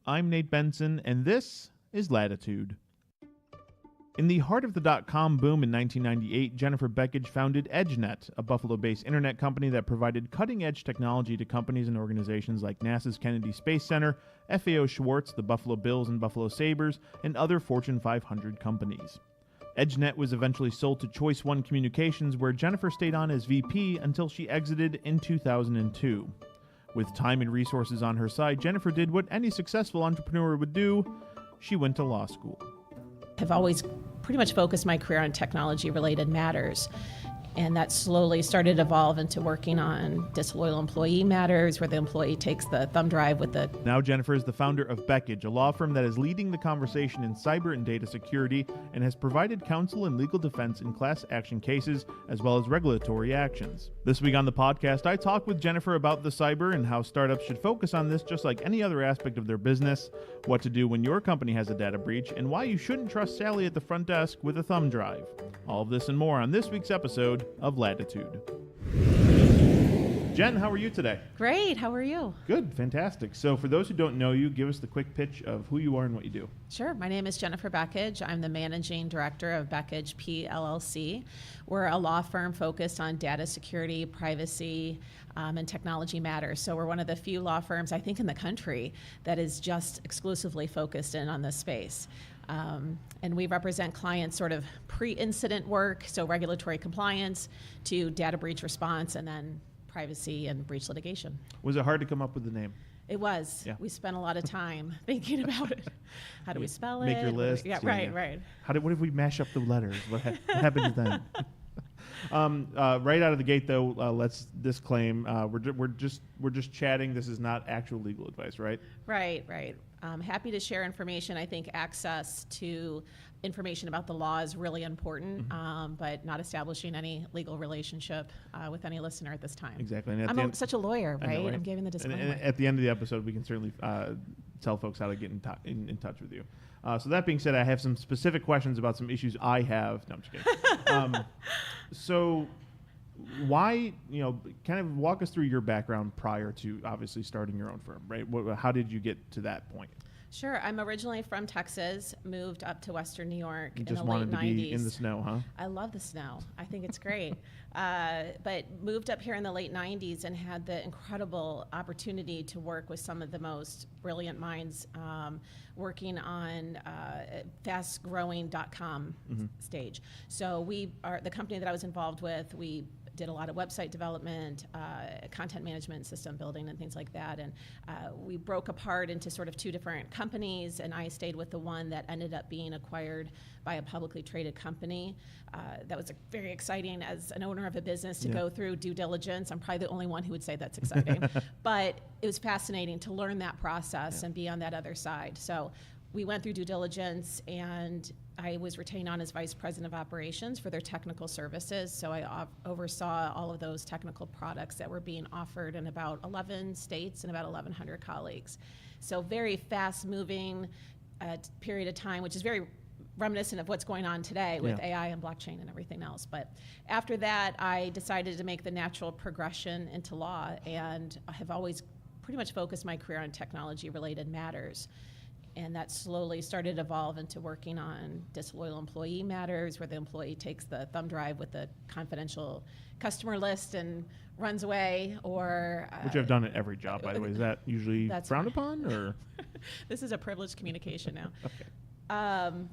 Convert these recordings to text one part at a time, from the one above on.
I'm Nate Benson, and this is Latitude. In the heart of the Dotcom boom in 1998, Jennifer Beckage founded Edgenet, a Buffalo-based internet company that provided cutting-edge technology to companies and organizations like NASA's Kennedy Space Center, FAO SCHWARTZ, the Buffalo Bills and Buffalo Sabres, and other Fortune 500 companies. Edgenet was eventually sold to ChoiceOne Communications, where Jennifer stayed on as VP until she exited in 2002. With time and resources on her side, Jennifer did what any successful entrepreneur would do. She went to law school. I've always pretty much focused my career on technology-related matters. And that slowly started to evolve into working on disloyal employee matters, where the employee takes the thumb drive with the... Now Jennifer is the founder of Beckage, a law firm that is leading the conversation in cyber and data security and has provided counsel and legal defense in class action cases, as well as regulatory actions. This week on the podcast, I talk with Jennifer about the cyber and how startups should focus on this just like any other aspect of their business, what to do when your company has a data breach, and why you shouldn't trust Sally at the front desk with a thumb drive. All of this and more on this week's episode of Latitude. Jen, how are you today? Great, how are you? Good, fantastic. So for those who don't know you, give us the quick pitch of who you are and what you do. Sure, my name is Jennifer Beckage. I'm the managing director of Beckage PLLC. We're a law firm focused on data security, privacy, and technology matters. So we're one of the few law firms, I think, in the country that is just exclusively focused in on this space. And we represent clients sort of pre-incident work, so regulatory compliance, to data breach response, and then privacy and breach litigation. Was it hard to come up with the name? It was. Yeah. We spent a lot of time thinking about it. How do we spell it? Make your list. Yeah, right, right. What if we mash up the letters? What happens then? Right out of the gate, though, let's disclaim we're just chatting. This is not actual legal advice, right? Right, right. Happy to share information. I think access to information about the law is really important, but not establishing any legal relationship with any listener at this time. Exactly. And I'm such a lawyer, right? Know, right? I'm giving the disclaimer. And at the end of the episode, we can certainly tell folks how to get in touch with you. So that being said, I have some specific questions about some issues I have. No, I'm just kidding. So why, kind of walk us through your background prior to obviously starting your own firm, right? How did you get to that point? Sure. I'm originally from Texas, moved up to Western New York in the late 90s. Just wanted to be in the snow, huh? I love the snow. I think it's great. But moved up here in the late 90s and had the incredible opportunity to work with some of the most brilliant minds working on fast-growing Dotcom stage. So the company that I was involved with, we did a lot of website development, content management, system building, and things like that. And we broke apart into sort of two different companies, and I stayed with the one that ended up being acquired by a publicly traded company. That was very exciting as an owner of a business to go through due diligence. I'm probably the only one who would say that's exciting. But it was fascinating to learn that process and be on that other side. So we went through due diligence, and I was retained on as vice president of operations for their technical services. So I oversaw all of those technical products that were being offered in about 11 states and about 1,100 colleagues. So very fast-moving period of time, which is very reminiscent of what's going on today with AI and blockchain and everything else. But after that, I decided to make the natural progression into law, and I have always pretty much focused my career on technology-related matters. And that slowly started to evolve into working on disloyal employee matters, where the employee takes the thumb drive with the confidential customer list and runs away, or... Which I've done at every job, by the way. Is that usually frowned upon, or...? This is a privileged communication now. Okay.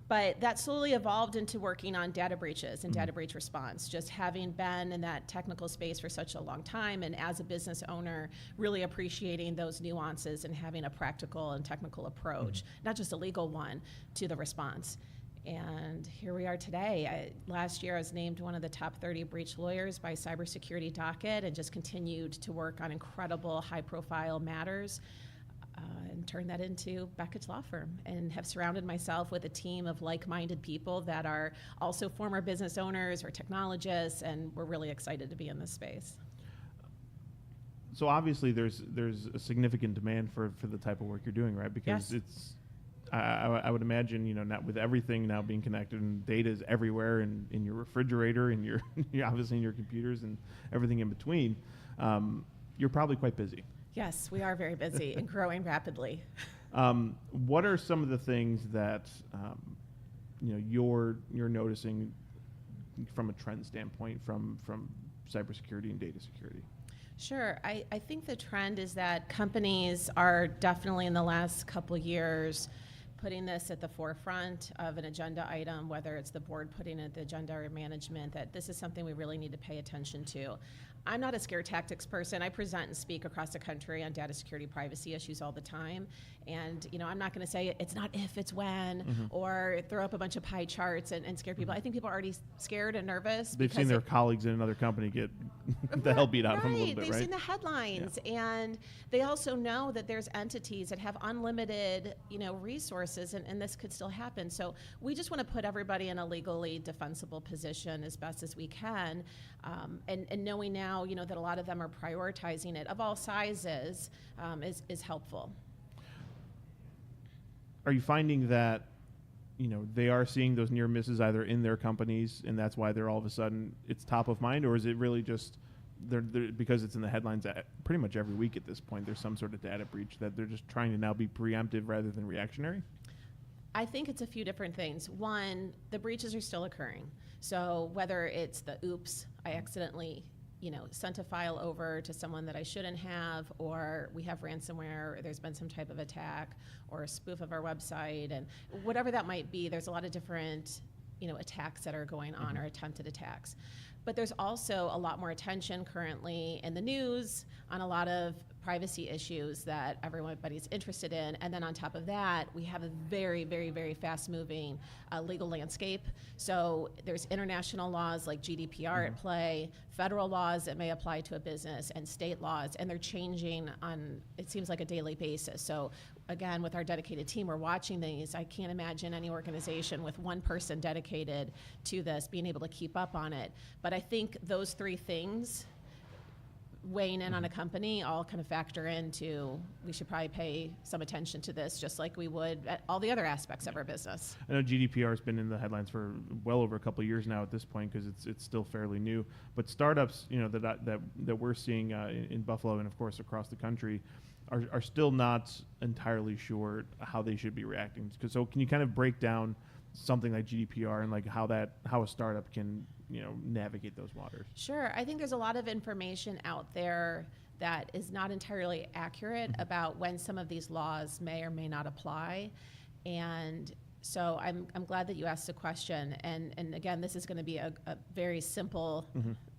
But that slowly evolved into working on data breaches and data breach response, just having been in that technical space for such a long time, and as a business owner, really appreciating those nuances and having a practical and technical approach, not just a legal one, to the response. And here we are today. Last year, I was named one of the top 30 breach lawyers by Cybersecurity Docket, and just continued to work on incredible high-profile matters. And turn that into Beckage Law Firm, and have surrounded myself with a team of like-minded people that are also former business owners or technologists, and we're really excited to be in this space. So obviously there's a significant demand for the type of work you're doing, right? Because it's, I would imagine, not with everything now being connected, and data is everywhere, in your refrigerator, and your obviously in your computers, and everything in between, you're probably quite busy. Yes, we are very busy and growing rapidly. What are some of the things that you're noticing from a trend standpoint from cybersecurity and data security? Sure. I think the trend is that companies are definitely in the last couple years putting this at the forefront of an agenda item, whether it's the board putting it at the agenda or management, that this is something we really need to pay attention to. I'm not a scare tactics person. I present and speak across the country on data security privacy issues all the time. And I'm not going to say it's not if, it's when, or throw up a bunch of pie charts and scare people. I think people are already scared and nervous. They've seen their colleagues in another company get the hell beat out of them a little bit, right? They've seen the headlines. Yeah. And they also know that there's entities that have unlimited, resources, and this could still happen. So we just want to put everybody in a legally defensible position as best as we can. And knowing now, that a lot of them are prioritizing it of all sizes is helpful. Are you finding that, they are seeing those near misses either in their companies and that's why they're all of a sudden it's top of mind, or is it really just they're because it's in the headlines pretty much every week at this point, there's some sort of data breach that they're just trying to now be preemptive rather than reactionary? I think it's a few different things. One, the breaches are still occurring. So whether it's the oops, I accidentally sent a file over to someone that I shouldn't have, or we have ransomware, or there's been some type of attack, or a spoof of our website, and whatever that might be, there's a lot of different, attacks that are going on, or attempted attacks. But there's also a lot more attention currently in the news on a lot of privacy issues that everybody's interested in. And then on top of that, we have a very, very, very fast-moving legal landscape. So there's international laws like GDPR at play, federal laws that may apply to a business, and state laws, and they're changing on, it seems like, a daily basis. So again, with our dedicated team, we're watching these. I can't imagine any organization with one person dedicated to this being able to keep up on it. But I think those three things weighing in on a company all kind of factor into, we should probably pay some attention to this just like we would at all the other aspects of our business. I know GDPR has been in the headlines for well over a couple of years now at this point because it's still fairly new. But startups, that we're seeing in Buffalo and of course across the country are still not entirely sure how they should be reacting. So can you kind of break down something like GDPR and like how a startup can navigate those waters? Sure. I think there's a lot of information out there that is not entirely accurate about when some of these laws may or may not apply. And so I'm glad that you asked the question. And again, this is going to be a very simple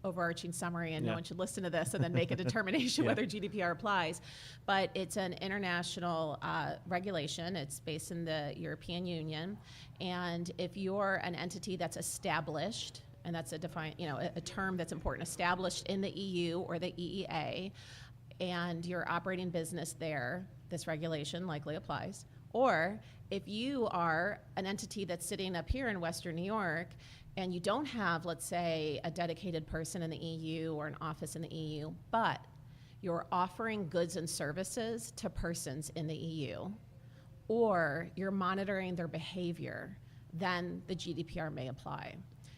overarching summary, and no one should listen to this and then make a determination whether GDPR applies. But it's an international regulation. It's based in the European Union. And if you're an entity that's established, and that's a term that's important, established in the EU or the EEA, and you're operating business there, this regulation likely applies. Or if you are an entity that's sitting up here in Western New York and you don't have, let's say, a dedicated person in the EU or an office in the EU, but you're offering goods and services to persons in the EU, or you're monitoring their behavior, then the GDPR may apply.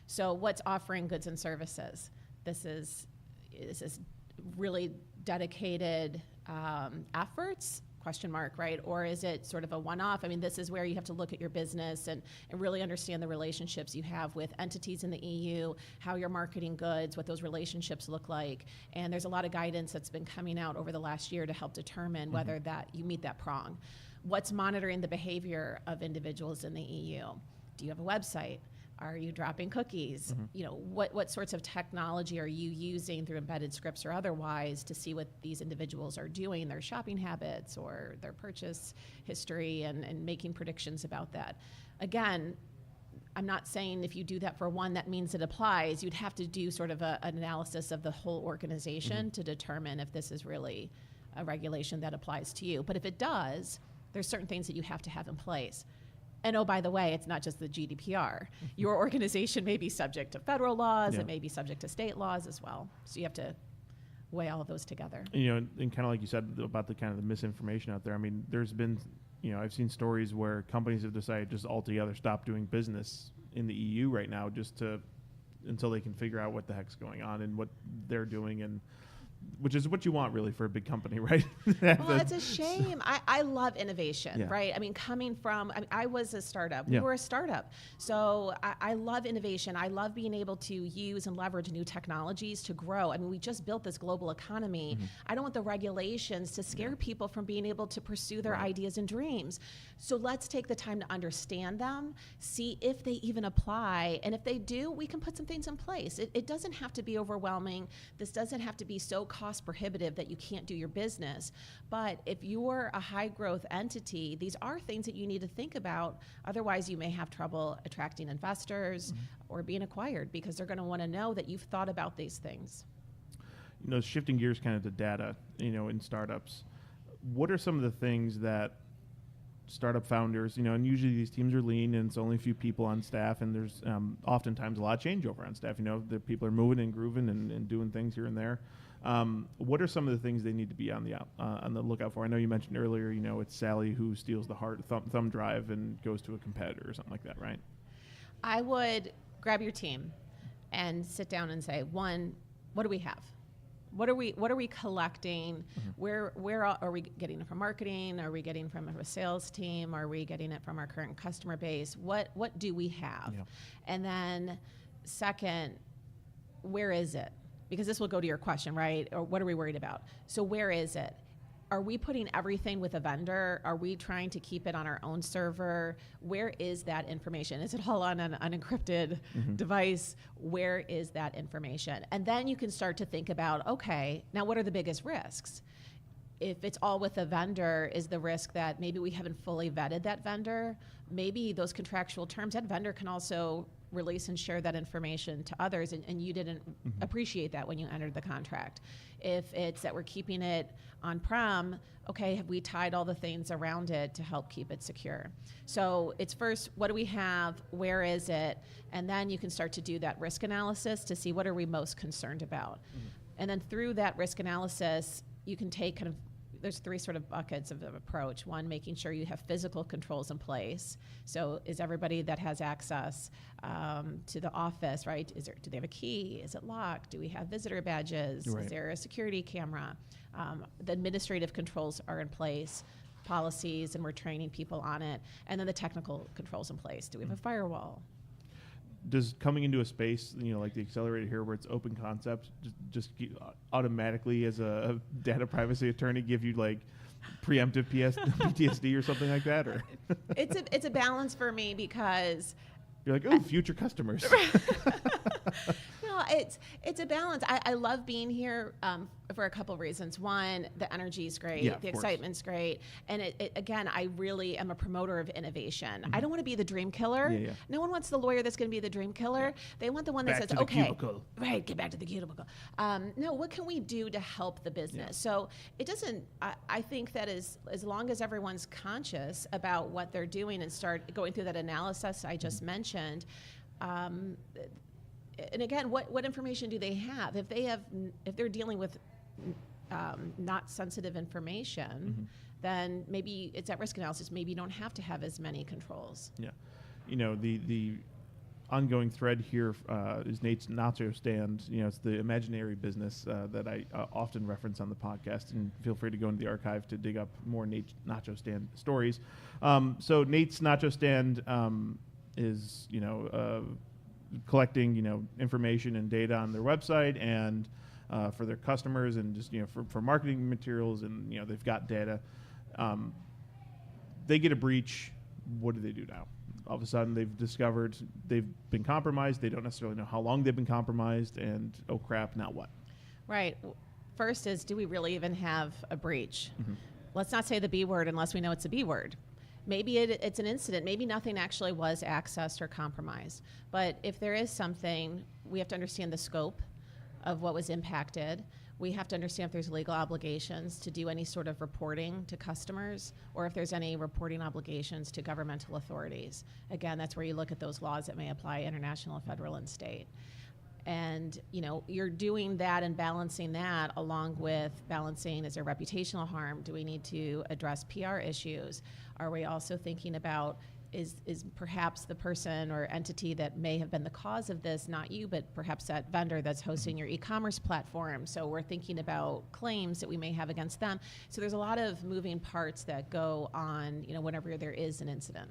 So what's offering goods and services? This is really dedicated efforts, question mark, right? Or is it sort of a one-off? I mean, this is where you have to look at your business and really understand the relationships you have with entities in the EU, how you're marketing goods, what those relationships look like. And there's a lot of guidance that's been coming out over the last year to help determine whether that you meet that prong. What's monitoring the behavior of individuals in the EU? Do you have a website? Are you dropping cookies? What sorts of technology are you using through embedded scripts or otherwise to see what these individuals are doing, their shopping habits or their purchase history, and making predictions about that? Again, I'm not saying if you do that for one, that means it applies. You'd have to do sort of an analysis of the whole organization to determine if this is really a regulation that applies to you. But if it does, there's certain things that you have to have in place. And oh, by the way, it's not just the GDPR. Your organization may be subject to federal laws. It may be subject to state laws as well. So you have to weigh all of those together. And kind of like you said about the kind of the misinformation out there. I mean, there's been, I've seen stories where companies have decided just altogether stop doing business in the EU right now until they can figure out what the heck's going on and what they're doing. And which is what you want really for a big company, right? Well, it's a shame. I love innovation, Yeah. right? I mean, I was a startup. Yeah. We were a startup. So I love innovation. I love being able to use and leverage new technologies to grow. I mean, we just built this global economy. I don't want the regulations to scare people from being able to pursue their ideas and dreams. So let's take the time to understand them, see if they even apply. And if they do, we can put some things in place. It doesn't have to be overwhelming. This doesn't have to be so cost prohibitive that you can't do your business. But if you're a high growth entity, these are things that you need to think about. Otherwise, you may have trouble attracting investors or being acquired, because they're going to want to know that you've thought about these things. Shifting gears kind of to data, in startups, what are some of the things that startup founders, and usually these teams are lean and it's only a few people on staff, and there's oftentimes a lot of changeover on staff. The people are moving and grooving and doing things here and there. What are some of the things they need to be on the lookout for? I know you mentioned earlier, it's Sally who steals the hard thumb drive and goes to a competitor or something like that, right? I would grab your team and sit down and say, one, what do we have? What are we collecting? Where are we getting it from marketing? Are we getting from a sales team? Are we getting it from our current customer base? What do we have? Yeah. And then second, where is it? Because this will go to your question, right? Or what are we worried about? So where is it? Are we putting everything with a vendor? Are we trying to keep it on our own server? Where is that information? Is it all on an unencrypted device? Where is that information? And then you can start to think about, okay, now what are the biggest risks? If it's all with a vendor, is the risk that maybe we haven't fully vetted that vendor? Maybe those contractual terms, that vendor can also release and share that information to others, and you didn't appreciate that when you entered the contract. If it's that we're keeping it on-prem, okay, have we tied all the things around it to help keep it secure? So it's first, what do we have, where is it, and then you can start to do that risk analysis to see what are we most concerned about. And then through that risk analysis, you can take there's three sort of buckets of approach. One, making sure you have physical controls in place. So is everybody that has access to the office, right? Do they have a key? Is it locked? Do we have visitor badges? Right. Is there a security camera? The administrative controls are in place, policies, and we're training people on it. And then the technical controls in place. Do we have a firewall? Does coming into a space, like the accelerator here, where it's open concept, just automatically as a data privacy attorney give you like preemptive PTSD or something like that? Or it's a balance for me, because you're like, oh, future customers. No, it's a balance. I love being here for a couple of reasons. One, the energy is great, the excitement's great, and again, I really am a promoter of innovation. I don't want to be the dream killer. No one wants the lawyer that's going to be the dream killer. They want the one that says, okay, cubicle. Right, get back to the cubicle. No, what can we do to help the business? So it doesn't. I think that as long as everyone's conscious about what they're doing and start going through that analysis I just mentioned. And again, what information do they have? If they're dealing with not sensitive information, then maybe it's at risk analysis. Maybe you don't have to have as many controls. Yeah, the ongoing thread here is Nate's nacho stand. It's the imaginary business that I often reference on the podcast, and feel free to go into the archive to dig up more Nate's nacho stand stories. So Nate's nacho stand is collecting information and data on their website and for their customers, and just for marketing materials, and they've got data. They get a breach. What do they do now? All of a sudden they've discovered they've been compromised. They don't necessarily know how long they've been compromised, and oh crap, now what? Right. First is, do we really even have a breach? Let's not say the B word unless we know it's a B word. Maybe it's an incident. Maybe nothing actually was accessed or compromised. But if there is something, we have to understand the scope of what was impacted. We have to understand if there's legal obligations to do any sort of reporting to customers, or if there's any reporting obligations to governmental authorities. Again, that's where you look at those laws that may apply international, federal, and state. And you're doing that and balancing that along with balancing, is there reputational harm? Do we need to address PR issues? Are we also thinking about, is perhaps the person or entity that may have been the cause of this, not you, but perhaps that vendor that's hosting your e-commerce platform. So we're thinking about claims that we may have against them. So there's a lot of moving parts that go on, whenever there is an incident.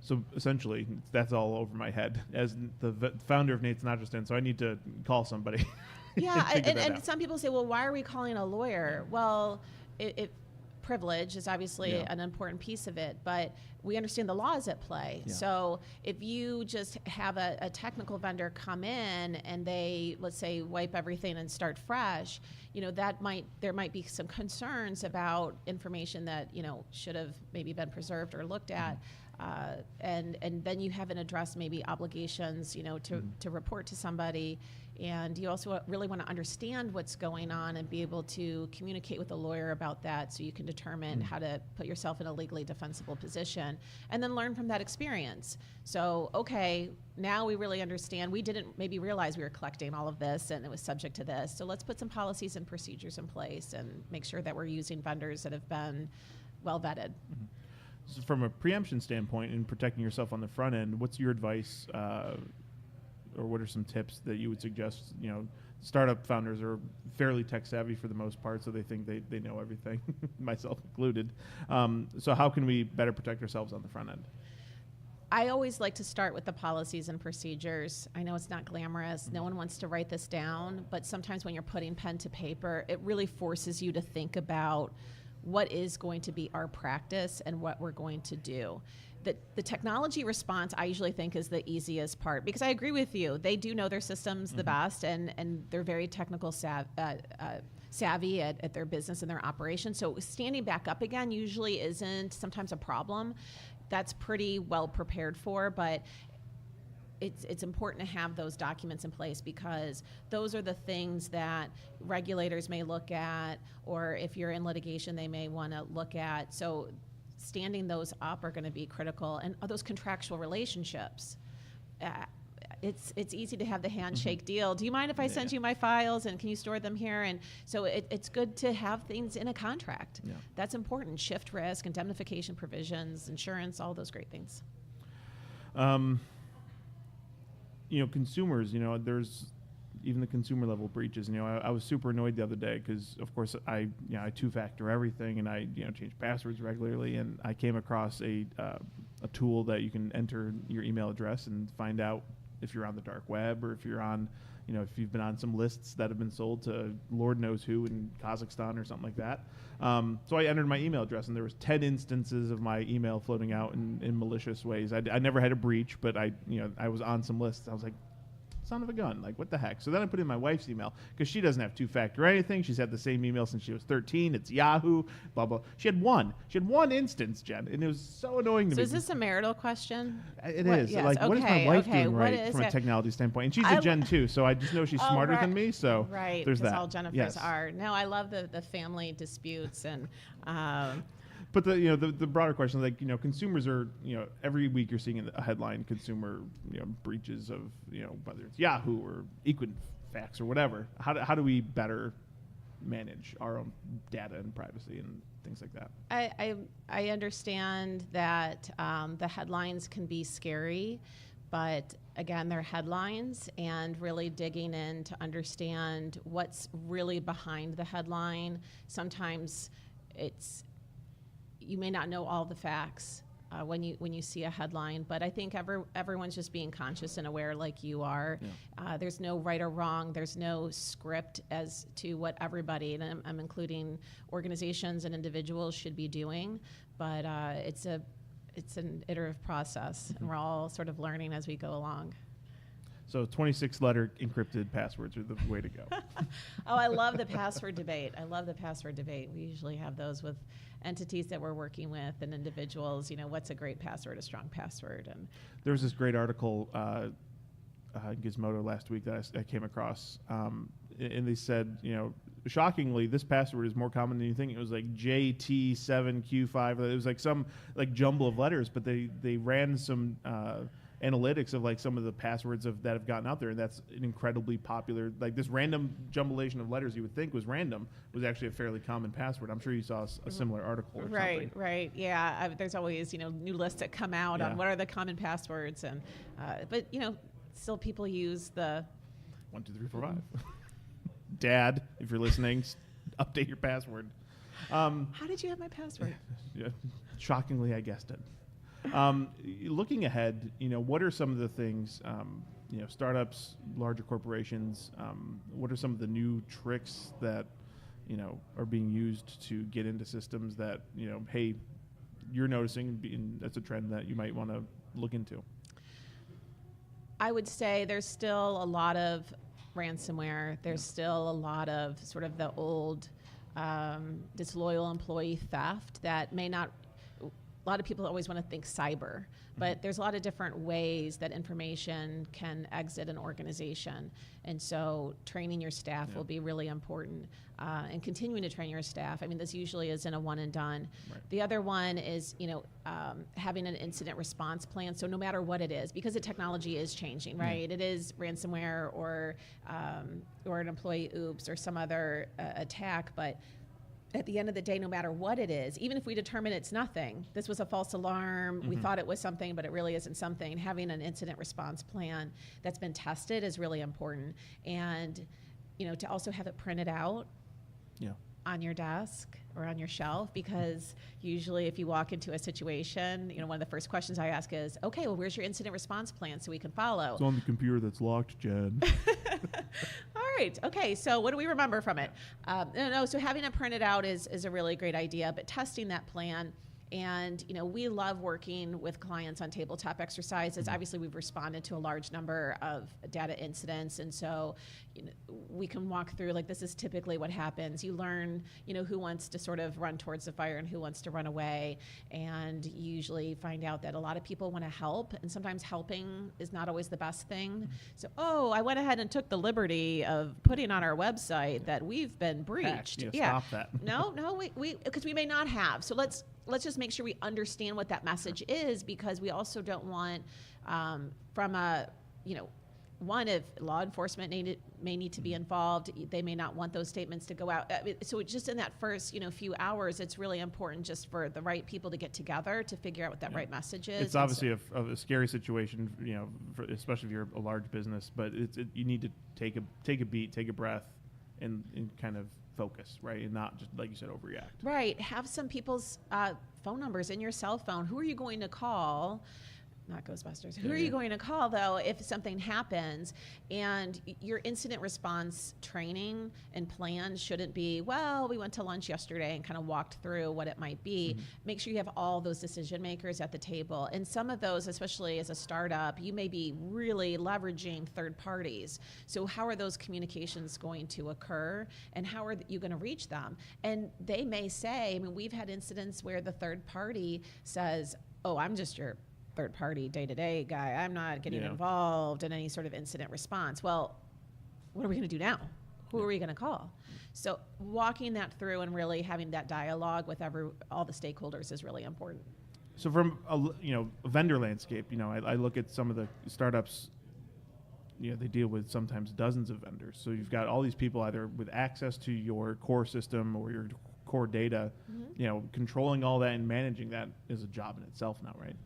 So essentially, that's all over my head as the founder of Nate's Not Just In. So I need to call somebody. Yeah, and some people say, well, why are we calling a lawyer? Well, privilege is obviously an important piece of it, but we understand the laws at play. Yeah. So if you just have a technical vendor come in and they, let's say, wipe everything and start fresh, there might be some concerns about information that should have maybe been preserved or looked at. And then you haven't addressed maybe obligations, to report to somebody. And you also really want to understand what's going on and be able to communicate with a lawyer about that so you can determine how to put yourself in a legally defensible position and then learn from that experience. So, okay, now we really understand. We didn't maybe realize we were collecting all of this and it was subject to this. So let's put some policies and procedures in place and make sure that we're using vendors that have been well vetted. Mm-hmm. So from a preemption standpoint in protecting yourself on the front end, what's your advice or what are some tips that you would suggest? Startup founders are fairly tech savvy for the most part, so they think they know everything, myself included. So how can we better protect ourselves on the front end? I always like to start with the policies and procedures. I know it's not glamorous. No one wants to write this down, but sometimes when you're putting pen to paper, it really forces you to think about what is going to be our practice and what we're going to do. The technology response, I usually think, is the easiest part, because I agree with you. They do know their systems the best, and they're very technical savvy at their business and their operation. So standing back up again usually isn't sometimes a problem. That's pretty well prepared for, but it's important to have those documents in place, because those are the things that regulators may look at, or if you're in litigation, they may want to look at. So standing those up are going to be critical. And those contractual relationships, it's easy to have the handshake deal. Do you mind if I send you my files, and can you store them here? And so it's good to have things in a contract. Yeah. That's important. Shift risk, indemnification provisions, insurance, all those great things. Consumers, there's even the consumer level breaches. I was super annoyed the other day because, of course, I two-factor everything, and I change passwords regularly, and I came across a tool that you can enter your email address and find out if you're on the dark web, or if you're on, if you've been on some lists that have been sold to Lord knows who in Kazakhstan or something like that. So I entered my email address, and there was 10 instances of my email floating out in malicious ways. I never had a breach, but I was on some lists. I was like, son of a gun, like, what the heck? So then I put in my wife's email, because she doesn't have two-factor or anything. She's had the same email since she was 13. It's Yahoo, blah, blah. She had one instance, Jen, and it was so annoying to me. So is this a marital question? It is. Yes. Like, what is my wife doing right from a technology standpoint? And she's a Gen 2, so I just know she's smarter than me, so there's that. All Jennifers are. No, I love the family disputes and... But the broader question, like, consumers are, every week you're seeing a headline, consumer, breaches of, whether it's Yahoo or Equifax or whatever. How do we better manage our own data and privacy and things like that? I understand that the headlines can be scary, but again, they're headlines, and really digging in to understand what's really behind the headline. Sometimes you may not know all the facts when you see a headline, but I think everyone's just being conscious and aware, like you are. Yeah. There's no right or wrong. There's no script as to what everybody, and I'm including organizations and individuals, should be doing. But it's an iterative process, and we're all sort of learning as we go along. So 26-letter encrypted passwords are the way to go. Oh, I love the password debate. We usually have those with entities that we're working with and individuals. What's a great password, a strong password? And there was this great article Gizmodo last week that I came across, and they said, shockingly, this password is more common than you think. It was like JT7Q5. It was like some jumble of letters, but they ran some analytics of like some of the passwords that have gotten out there, and that's an incredibly popular, like this random jumblation of letters you would think was random was actually a fairly common password. I'm sure you saw a similar article or something. Right. Yeah, there's always new lists that come out on what are the common passwords, and but still people use the 1 2 3 4 5. Dad, if you're listening, update your password. How did you have my password? Yeah, shockingly, I guessed it. Looking ahead, what are some of the things, startups, larger corporations, what are some of the new tricks that, are being used to get into systems that, hey, you're noticing, and that's a trend that you might want to look into? I would say there's still a lot of ransomware. There's still a lot of sort of the old disloyal employee theft that may not. A lot of people always want to think cyber, but there's a lot of different ways that information can exit an organization. And so training your staff will be really important, and continuing to train your staff. I mean, this usually isn't a one and done. Right. The other one is, having an incident response plan. So no matter what it is, because the technology is changing, right? It is ransomware or an employee oops or some other attack, but at the end of the day, no matter what it is, even if we determine it's nothing, this was a false alarm, we thought it was something, but it really isn't something, having an incident response plan that's been tested is really important. And, to also have it printed out on your desk or on your shelf, because usually if you walk into a situation, one of the first questions I ask is, okay, well, where's your incident response plan so we can follow? It's on the computer that's locked, Jen. All right. Okay. So what do we remember from it? So having it printed out is a really great idea, but testing that plan. And, we love working with clients on tabletop exercises. Obviously, we've responded to a large number of data incidents. And so, we can walk through, like, this is typically what happens. You learn, who wants to sort of run towards the fire and who wants to run away. And you usually find out that a lot of people want to help. And sometimes helping is not always the best thing. So, I went ahead and took the liberty of putting on our website that we've been breached. Stop that. No, because we may not have. So let's just make sure we understand what that message is, because we also don't want, from a, one, if law enforcement may need to be involved, they may not want those statements to go out. So just in that first, few hours, it's really important just for the right people to get together to figure out what that right message is. It's obviously a scary situation, especially if you're a large business, but you need to take a beat, take a breath, and kind of focus, right? And not just, like you said, overreact. Right. Have some people's phone numbers in your cell phone. Who are you going to call? Not Ghostbusters. Who are you going to call, though, if something happens? And your incident response training and plan shouldn't be, well, we went to lunch yesterday and kind of walked through what it might be. Make sure you have all those decision makers at the table. And some of those, especially as a startup, you may be really leveraging third parties. So how are those communications going to occur, and how are you going to reach them? And they may say, we've had incidents where the third party says, I'm just your third party day-to-day guy. I'm not getting involved in any sort of incident response. Well, what are we going to do now? Who are we going to call? So walking that through and really having that dialogue with all the stakeholders is really important. So from a vendor landscape, I look at some of the startups, they deal with sometimes dozens of vendors. So you've got all these people either with access to your core system or your core data, controlling all that and managing that is a job in itself now, right?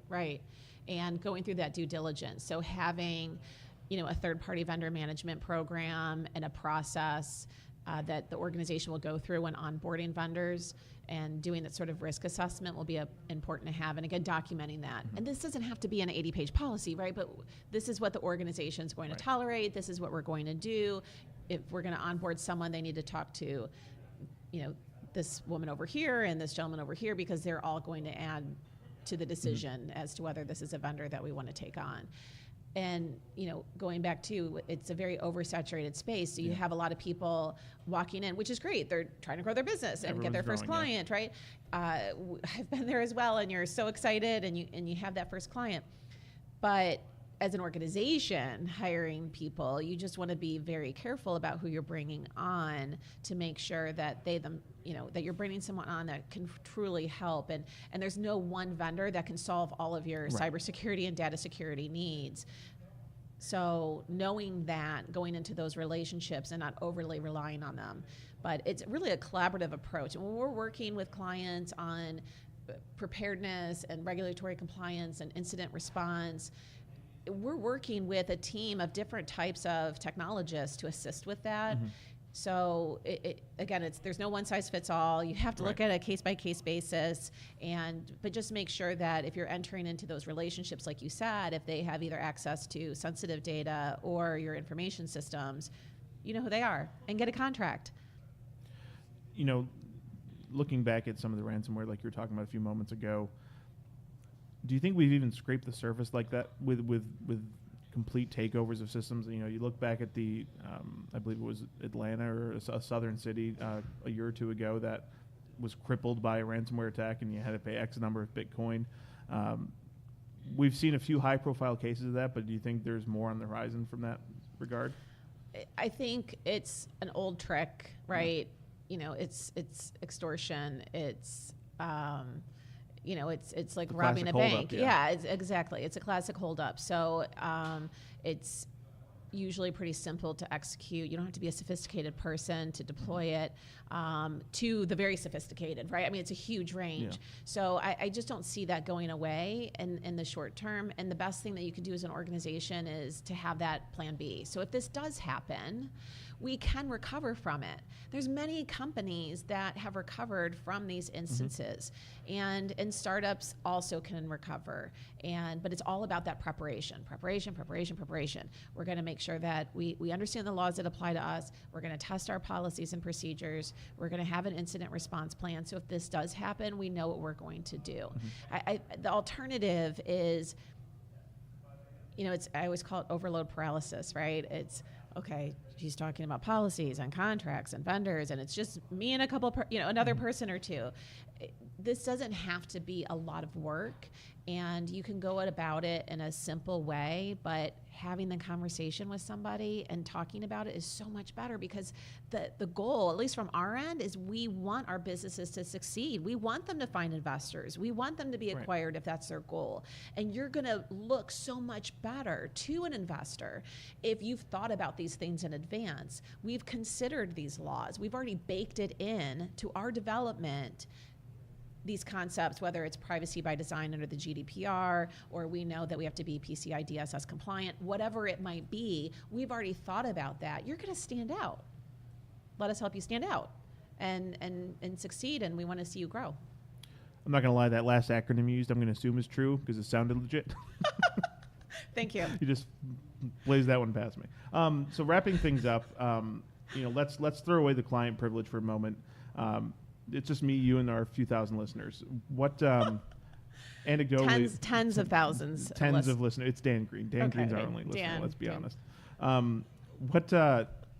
Right. And going through that due diligence. So having, a third-party vendor management program and a process that the organization will go through when onboarding vendors, and doing that sort of risk assessment will be important to have. And again, documenting that. And this doesn't have to be an 80-page policy, right? But this is what the organization is going to tolerate. This is what we're going to do. If we're going to onboard someone, they need to talk to, this woman over here and this gentleman over here, because they're all going to add to the decision as to whether this is a vendor that we want to take on. And, going back to, it's a very oversaturated space. So you have a lot of people walking in, which is great. They're trying to grow their business and get their first client, right? I've been there as well, and you're so excited and you have that first client. But as an organization hiring people, you just want to be very careful about who you're bringing on to make sure that that you're bringing someone on that can truly help. And there's no one vendor that can solve all of your cybersecurity and data security needs. So knowing that, going into those relationships and not overly relying on them. But it's really a collaborative approach. And when we're working with clients on preparedness and regulatory compliance and incident response, we're working with a team of different types of technologists to assist with that. So again, there's no one size fits all. You have to look at a case by case basis, but just make sure that if you're entering into those relationships, like you said, if they have either access to sensitive data or your information systems, you know who they are and get a contract. Looking back at some of the ransomware, like you were talking about a few moments ago, do you think we've even scraped the surface like that with complete takeovers of systems? You look back at the, I believe it was Atlanta or a southern city a year or two ago that was crippled by a ransomware attack, and you had to pay X number of Bitcoin. We've seen a few high-profile cases of that, but do you think there's more on the horizon from that regard? I think it's an old trick, right? It's extortion. It's it's like robbing a bank. Exactly. It's a classic holdup. So it's usually pretty simple to execute. You don't have to be a sophisticated person to deploy it to the very sophisticated, right? I mean, it's a huge range. Yeah. So I just don't see that going away in the short term. And the best thing that you can do as an organization is to have that plan B. So if this does happen, we can recover from it. There's many companies that have recovered from these instances, and startups also can recover. But it's all about that preparation. We're going to make sure that we understand the laws that apply to us. We're going to test our policies and procedures. We're going to have an incident response plan. So if this does happen, we know what we're going to do. The alternative is, I always call it overload paralysis, right? It's, okay, she's talking about policies and contracts and vendors, and it's just me and a couple, another person or two. This doesn't have to be a lot of work, and you can go about it in a simple way, but having the conversation with somebody and talking about it is so much better, because the goal, at least from our end, is we want our businesses to succeed. We want them to find investors. We want them to be acquired if that's their goal. And you're going to look so much better to an investor if you've thought about these things in advance. We've considered these laws. We've already baked it in to our development, these concepts, whether it's privacy by design under the GDPR, or we know that we have to be PCI DSS compliant, whatever it might be, we've already thought about that. You're going to stand out. Let us help you stand out and succeed, and we want to see you grow. I'm not going to lie, that last acronym you used, I'm going to assume is true because it sounded legit. Thank you. You just blazed that one past me. So wrapping things up, let's throw away the client privilege for a moment. It's just me, you, and our few thousand listeners. What anecdotally... Tens of thousands. Tens of listeners. It's Dan Green. Dan Green's our only listener, let's be honest.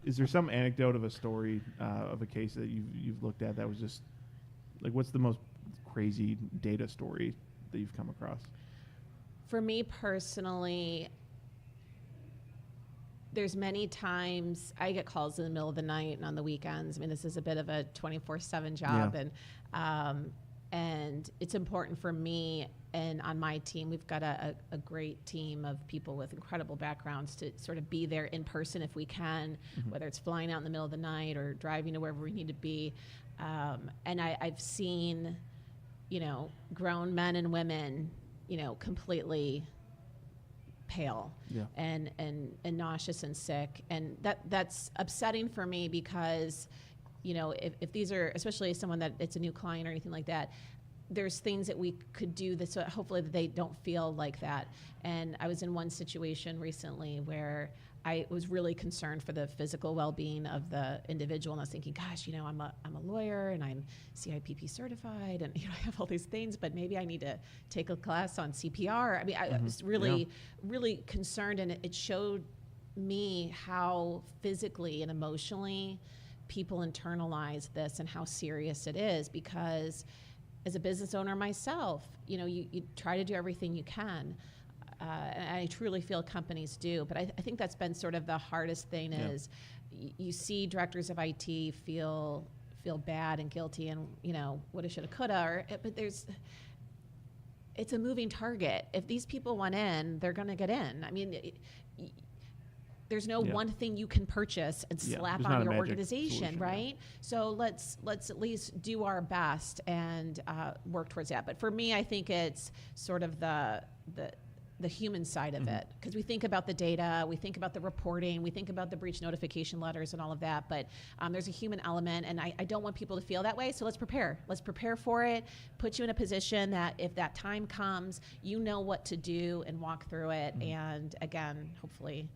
Is there some anecdote of a story of a case that you've looked at that was just... Like, what's the most crazy data story that you've come across? For me personally, there's many times I get calls in the middle of the night and on the weekends. I mean, this is a bit of a 24/7 job, and it's important for me, and on my team, we've got a great team of people with incredible backgrounds to sort of be there in person if we can, whether it's flying out in the middle of the night or driving to wherever we need to be. And I've seen, grown men and women, completely pale and nauseous and sick, and that's upsetting for me because if these are, especially someone that it's a new client or anything like that, there's things that we could do that so hopefully that they don't feel like that. And I was in one situation recently where I was really concerned for the physical well-being of the individual, and I was thinking, gosh, I'm a lawyer and I'm CIPP certified, and I have all these things, but maybe I need to take a class on CPR. I mean, I was really concerned, and it showed me how physically and emotionally people internalize this and how serious it is, because as a business owner myself, you try to do everything you can. and I truly feel companies do, but I think that's been sort of the hardest thing is you see directors of IT feel bad and guilty and, woulda, shoulda, coulda, but it's a moving target. If these people want in, they're going to get in. I mean, there's no one thing you can purchase and slap on your organization, solution, right? So let's at least do our best and work towards that. But for me, I think it's sort of the human side of it, because we think about the data, we think about the reporting, we think about the breach notification letters and all of that, but there's a human element, and I don't want people to feel that way, so let's prepare. Let's prepare for it, put you in a position that if that time comes, you know what to do and walk through it, and again, hopefully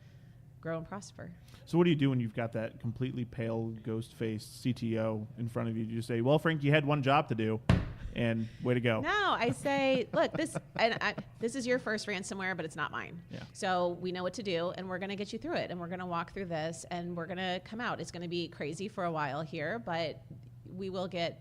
grow and prosper. So what do you do when you've got that completely pale, ghost-faced CTO in front of you? Do you say, well, Frank, you had one job to do, and way to go? No, I say, look, this is your first ransomware, but it's not mine. Yeah. So we know what to do, and we're going to get you through it, and we're going to walk through this, and we're going to come out. It's going to be crazy for a while here, but we will get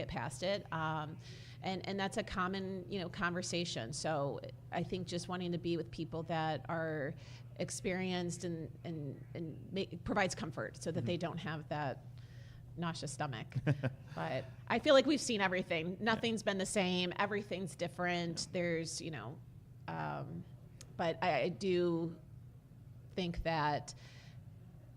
past it. And that's a common, conversation. So I think just wanting to be with people that are experienced and provides comfort so that they don't have that nauseous stomach. But I feel like we've seen everything. Nothing's been the same. Everything's different. There's, but I do think that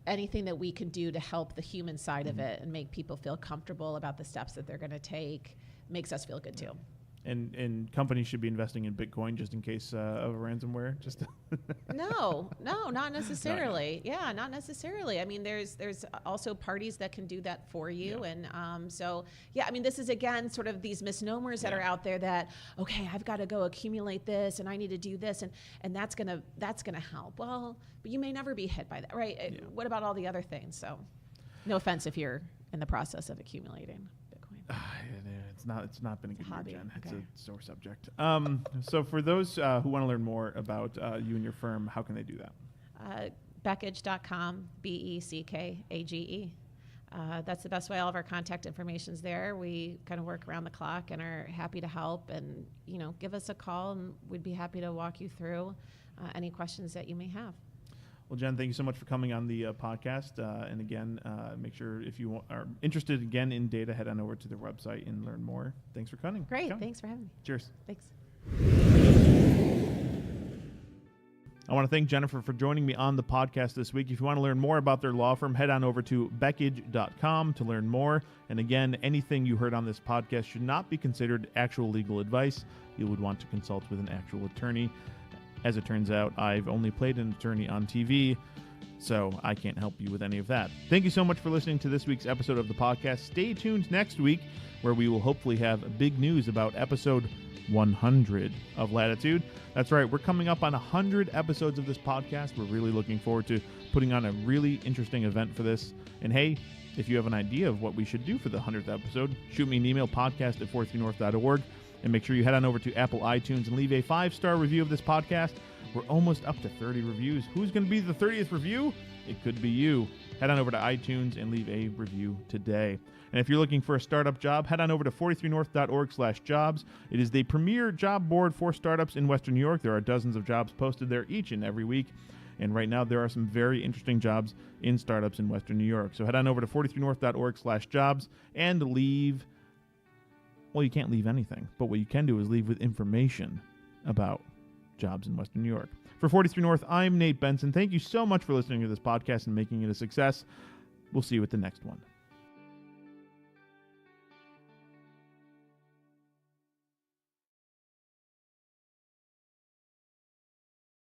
anything that we can do to help the human side of it and make people feel comfortable about the steps that they're going to take makes us feel good too. And companies should be investing in Bitcoin just in case of a ransomware. No, not necessarily. Yeah, not necessarily. I mean, there's also parties that can do that for you, and so yeah. I mean, this is again sort of these misnomers that are out there that I've got to go accumulate this, and I need to do this, and that's gonna help. Well, but you may never be hit by that, right? Yeah. What about all the other things? So, no offense if you're in the process of accumulating Bitcoin. It's not been a good year, Jen. It's a sore subject. So for those who want to learn more about you and your firm, how can they do that? Beckage.com, Beckage. That's the best way. All of our contact information's there. We kind of work around the clock and are happy to help. And give us a call, and we'd be happy to walk you through any questions that you may have. Well, Jen, thank you so much for coming on the podcast. And again, make sure if you are interested again in data, head on over to their website and learn more. Thanks for coming. Great. Thanks for having me. Cheers. Thanks. I want to thank Jennifer for joining me on the podcast this week. If you want to learn more about their law firm, head on over to Beckage.com to learn more. And again, anything you heard on this podcast should not be considered actual legal advice. You would want to consult with an actual attorney. As it turns out, I've only played an attorney on TV, so I can't help you with any of that. Thank you so much for listening to this week's episode of the podcast. Stay tuned next week, where we will hopefully have big news about episode 100 of Latitude. That's right, we're coming up on 100 episodes of this podcast. We're really looking forward to putting on a really interesting event for this. And hey, if you have an idea of what we should do for the 100th episode, shoot me an email, podcast@43north.org. And make sure you head on over to Apple iTunes and leave a 5-star review of this podcast. We're almost up to 30 reviews. Who's going to be the 30th review? It could be you. Head on over to iTunes and leave a review today. And if you're looking for a startup job, head on over to 43north.org/jobs. It is the premier job board for startups in Western New York. There are dozens of jobs posted there each and every week. And right now, there are some very interesting jobs in startups in Western New York. So head on over to 43north.org/jobs and leave. Well, you can't leave anything, but what you can do is leave with information about jobs in Western New York. For 43 North, I'm Nate Benson. Thank you so much for listening to this podcast and making it a success. We'll see you at the next one.